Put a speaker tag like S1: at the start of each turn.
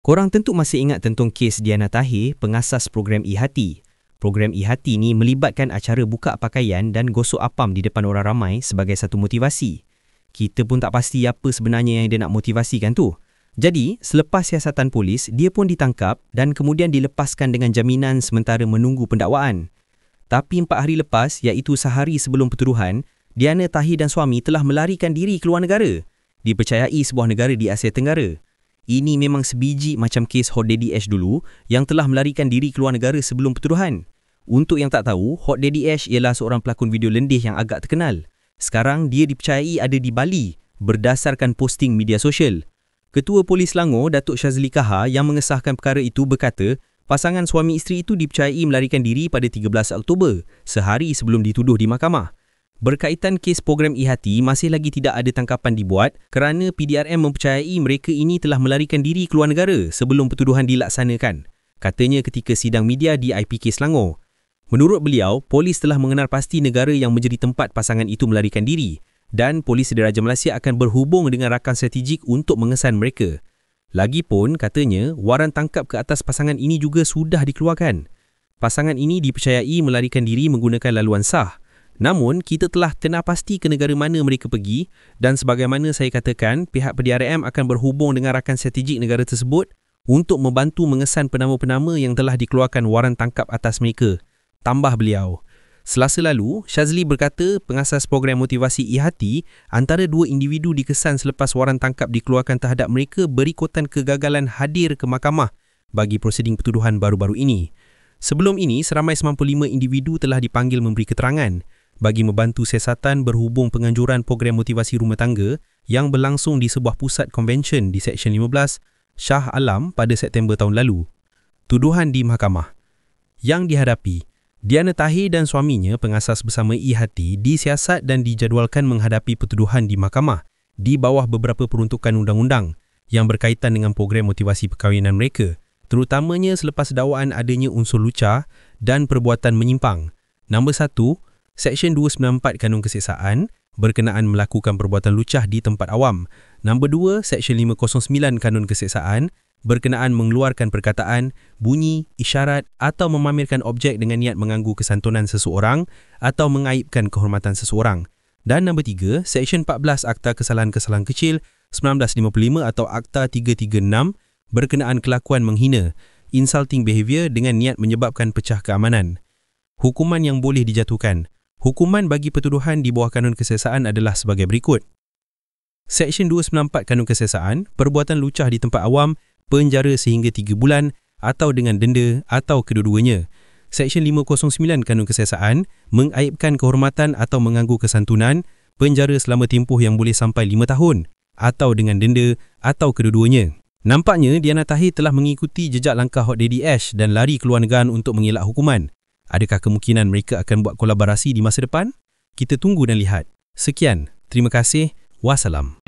S1: Korang tentu masih ingat tentang kes Diana Tahir, pengasas program eHati. Program eHati ni melibatkan acara buka pakaian dan gosok apam di depan orang ramai sebagai satu motivasi. Kita pun tak pasti apa sebenarnya yang dia nak motivasikan tu. Jadi, selepas siasatan polis, dia pun ditangkap dan kemudian dilepaskan dengan jaminan sementara menunggu pendakwaan. Tapi 4 hari lepas, iaitu sehari sebelum pertuduhan, Diana Tahir dan suami telah melarikan diri keluar negara. Dipercayai sebuah negara di Asia Tenggara. Ini memang sebiji macam kes Hot Daddy Ash dulu yang telah melarikan diri keluar negara sebelum pertuduhan. Untuk yang tak tahu, Hot Daddy Ash ialah seorang pelakon video lendih yang agak terkenal. Sekarang dia dipercayai ada di Bali berdasarkan posting media sosial. Ketua Polis Selangor, Datuk Shazli Kahar yang mengesahkan perkara itu berkata, pasangan suami isteri itu dipercayai melarikan diri pada 13 Oktober, sehari sebelum dituduh di mahkamah. Berkaitan kes program eHati, masih lagi tidak ada tangkapan dibuat kerana PDRM mempercayai mereka ini telah melarikan diri keluar negara sebelum pertuduhan dilaksanakan. Katanya ketika sidang media di IPK Selangor. Menurut beliau, polis telah mengenal pasti negara yang menjadi tempat pasangan itu melarikan diri dan Polis Diraja Malaysia akan berhubung dengan rakan strategik untuk mengesan mereka. Lagipun, katanya, waran tangkap ke atas pasangan ini juga sudah dikeluarkan. Pasangan ini dipercayai melarikan diri menggunakan laluan sah. Namun, kita telah kenal pasti ke negara mana mereka pergi dan sebagaimana saya katakan, pihak PDRM akan berhubung dengan rakan strategik negara tersebut untuk membantu mengesan penama-penama yang telah dikeluarkan waran tangkap atas mereka. Tambah beliau. Selasa lalu, Shazli berkata pengasas program motivasi eHati antara 2 individu dikesan selepas waran tangkap dikeluarkan terhadap mereka berikutan kegagalan hadir ke mahkamah bagi prosiding pertuduhan baru-baru ini. Sebelum ini, seramai 95 individu telah dipanggil memberi keterangan bagi membantu siasatan berhubung penganjuran program motivasi rumah tangga yang berlangsung di sebuah pusat konvensyen di Seksyen 15 Shah Alam pada September tahun lalu. Tuduhan di mahkamah yang dihadapi, Diana Tahir dan suaminya pengasas bersama eHati disiasat dan dijadualkan menghadapi pertuduhan di mahkamah di bawah beberapa peruntukan undang-undang yang berkaitan dengan program motivasi perkahwinan mereka, terutamanya selepas dakwaan adanya unsur lucah dan perbuatan menyimpang. Nombor 1, Seksyen 294 Kanun Keseksaan berkenaan melakukan perbuatan lucah di tempat awam. Nombor 2, Seksyen 509 Kanun Keseksaan berkenaan mengeluarkan perkataan, bunyi, isyarat atau memamerkan objek dengan niat mengganggu kesantunan seseorang atau mengaibkan kehormatan seseorang. Dan nombor 3, Seksyen 14 Akta Kesalahan-Kesalahan Kecil 1955 atau Akta 336 berkenaan kelakuan menghina, insulting behavior dengan niat menyebabkan pecah keamanan. Hukuman yang boleh dijatuhkan. Hukuman bagi pertuduhan di bawah Kanun Keseksaan adalah sebagai berikut. Seksyen 294 Kanun Keseksaan, perbuatan lucah di tempat awam, penjara sehingga 3 bulan atau dengan denda atau kedua-duanya. Seksyen 509 Kanun Keseksaan, mengaibkan kehormatan atau mengganggu kesantunan, penjara selama tempoh yang boleh sampai 5 tahun atau dengan denda atau kedua-duanya. Nampaknya Diana Tahir telah mengikuti jejak langkah Hot Daddy Ash dan lari keluar negara untuk mengelak hukuman. Adakah kemungkinan mereka akan buat kolaborasi di masa depan? Kita tunggu dan lihat. Sekian, terima kasih, wassalam.